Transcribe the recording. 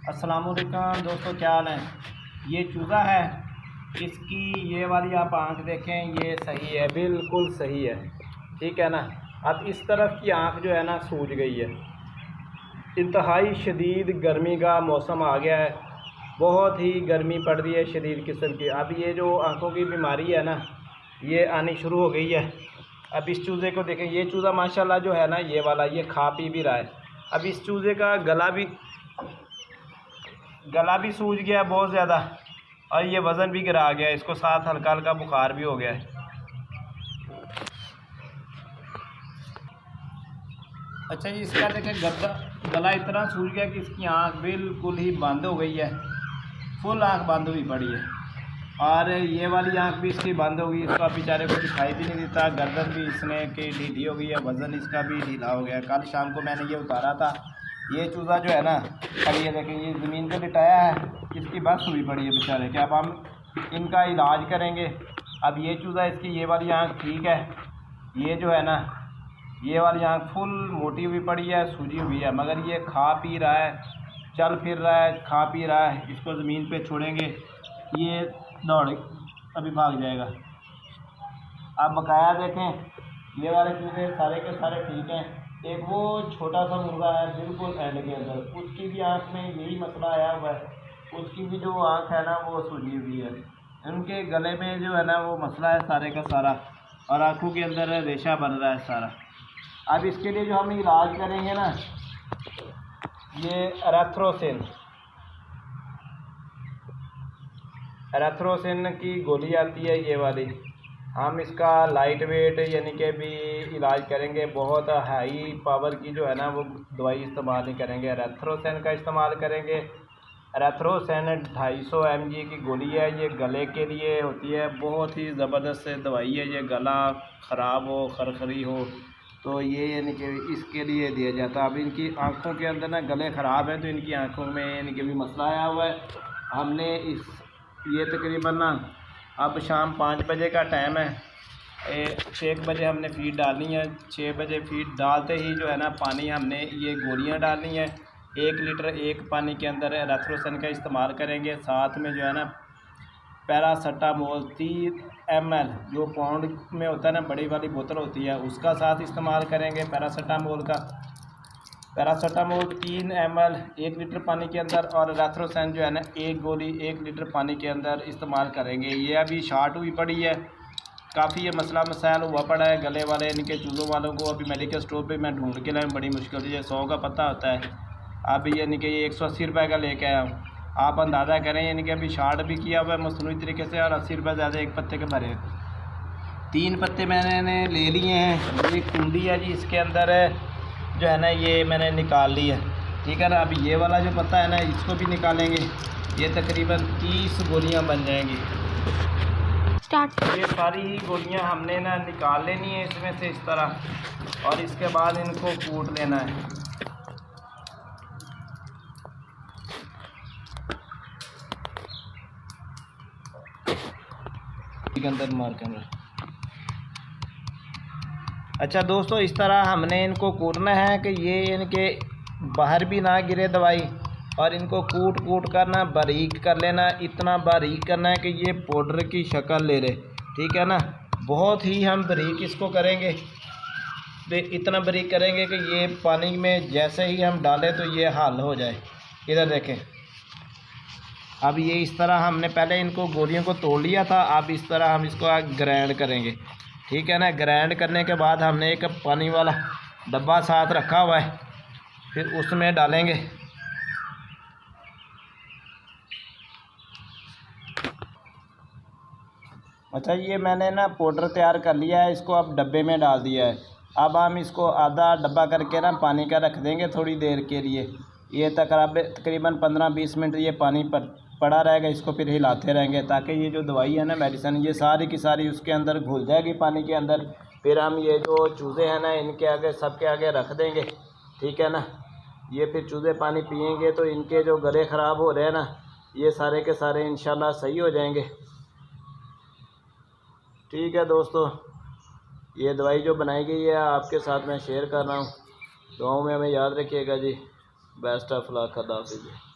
अस्सलामुअलैकुम दोस्तों, क्या हाल है। ये चूज़ा है, इसकी ये वाली आप आँख देखें, ये सही है, बिल्कुल सही है, ठीक है ना। अब इस तरफ की आँख जो है ना सूज गई है। इंतहाई शदीद गर्मी का मौसम आ गया है, बहुत ही गर्मी पड़ रही है शदीद किस्म की। अब ये जो आँखों की बीमारी है ना, ये आनी शुरू हो गई है। अब इस चूज़े को देखें, ये चूज़ा माशाल्लाह जो है ना, ये वाला ये खा पी भी रहा है। अब इस चूज़े का गला भी सूज गया है बहुत ज़्यादा, और ये वज़न भी गिरा गया है, इसको साथ हल्का हल्का बुखार भी हो गया है। अच्छा जी, इसका देखें गला इतना सूज गया कि इसकी आंख बिल्कुल ही बंद हो गई है, फुल आंख बंद हुई पड़ी है। और ये वाली आंख भी इसकी बंद हो गई, इसका बेचारे को दिखाई भी नहीं देता। गर्दन भी इसने की ढीली हो गई है, वज़न इसका भी ढीला हो गया। कल शाम को मैंने ये उतारा था, ये चूज़ा जो है ना, अब ये देखें ये ज़मीन पे लिटाया है, इसकी बस हुई पड़ी है बेचारे के। अब हम इनका इलाज करेंगे। अब ये चूज़ा, इसकी ये वाली आँख ठीक है, ये जो है ना, ये वाली आँख फुल मोटी हुई पड़ी है, सूजी हुई है, मगर ये खा पी रहा है, चल फिर रहा है, खा पी रहा है। इसको ज़मीन पे छोड़ेंगे, ये दौड़ अभी भाग जाएगा। आप बकाया देखें, ये वाले चूज़े सारे के सारे ठीक हैं। एक वो छोटा सा मुर्गा है बिल्कुल एंड के अंदर, उसकी भी आँख में यही मसला आया हुआ है, उसकी भी जो आँख है ना वो सूजी हुई है। उनके गले में जो है ना वो मसला है सारे का सारा, और आँखों के अंदर रेशा बन रहा है सारा। अब इसके लिए जो हम इलाज करेंगे ना, ये एरेथ्रोसिन की गोली आती है ये वाली। हम इसका लाइट वेट यानी कि भी इलाज करेंगे, बहुत हाई पावर की जो है ना वो दवाई इस्तेमाल नहीं करेंगे, एरेथ्रोसिन का इस्तेमाल करेंगे। एरेथ्रोसिन 250 mg की गोली है, ये गले के लिए होती है, बहुत ही ज़बरदस्त दवाई है। ये गला ख़राब हो, खरखरी हो तो ये यानी कि इसके लिए दिया जाता है। अब इनकी आँखों के अंदर ना गले ख़राब है, तो इनकी आँखों में यानी कि भी मसला आया हुआ है। हमने ये तकरीबन ना अब शाम 5 बजे का टाइम है, 6 बजे हमने फ़ीड डालनी है। 6 बजे फ़ीड डालते ही जो है ना पानी हमने ये गोलियां डालनी है। 1 लीटर एक पानी के अंदर एरेथ्रोसिन का इस्तेमाल करेंगे, साथ में जो है ना पैरासीटामोल 3 ml जो पाउंड में होता है ना, बड़ी वाली बोतल होती है, उसका साथ इस्तेमाल करेंगे पैरासीटामोल का। पैरासीटामोल 3 ml 1 लीटर पानी के अंदर, और एरेथ्रोसिन जो है ना 1 गोली 1 लीटर पानी के अंदर इस्तेमाल करेंगे। ये अभी शॉर्ट हुई पड़ी है, काफ़ी ये मसला मसाइल हुआ पड़ा है गले वाले इनके चूज़ों वालों को। अभी मेडिकल स्टोर पे मैं ढूंढ के लाया, बड़ी मुश्किल से। 100 का पत्ता होता है, अभी यानी कि ये 180 रुपये का लेके आया हूँ। आप अंदाज़ा करें, यानी कि अभी शॉर्ट भी किया हुआ है मसनूई तरीके से, और 80 रुपये ज़्यादा एक पत्ते के भरे। 3 पत्ते मैंने ले लिए हैं। ये कुंडी है जी, इसके अंदर जो है ना ये मैंने निकाल ली है, ठीक है ना। अभी ये वाला जो पत्ता है ना, इसको भी निकालेंगे। ये तकरीबन 30 गोलियां बन जाएंगी। ये सारी ही गोलियां हमने ना निकाल लेनी है इसमें से इस तरह, और इसके बाद इनको कूट लेना है। अंदर मार कर। अच्छा दोस्तों, इस तरह हमने इनको कूटना है कि ये इनके बाहर भी ना गिरे दवाई, और इनको कूट कर ना बारीक कर लेना। इतना बारीक करना है कि ये पाउडर की शक्ल ले ले, ठीक है ना। बहुत ही हम बारीक इसको करेंगे, तो इतना बारीक करेंगे कि ये पानी में जैसे ही हम डालें तो ये हल हो जाए। इधर देखें, अब ये इस तरह हमने पहले इनको गोलियों को तोड़ लिया था, अब इस तरह हम इसको ग्राइंड करेंगे, ठीक है ना। ग्राइंड करने के बाद हमने एक पानी वाला डब्बा साथ रखा हुआ है, फिर उसमें डालेंगे। अच्छा, ये मैंने ना पाउडर तैयार कर लिया है, इसको अब डब्बे में डाल दिया है। अब हम इसको आधा डब्बा करके ना पानी का रख देंगे थोड़ी देर के लिए। ये तकरीबन 15-20 मिनट ये पानी पर पड़ा रहेगा। इसको फिर हिलाते रहेंगे ताकि ये जो दवाई है ना, मेडिसिन, ये सारी की सारी उसके अंदर घुल जाएगी पानी के अंदर। फिर हम ये जो चूज़े हैं ना, इनके आगे सबके आगे रख देंगे, ठीक है ना। ये फिर चूज़े पानी पियेंगे तो इनके जो गले ख़राब हो रहे हैं ना, ये सारे के सारे इंशाल्लाह सही हो जाएंगे। ठीक है दोस्तों, ये दवाई जो बनाई गई है आपके साथ मैं शेयर कर रहा हूँ। दुआओं में हमें याद रखिएगा जी। बेस्ट ऑफ लक, खुदा हाफिज़।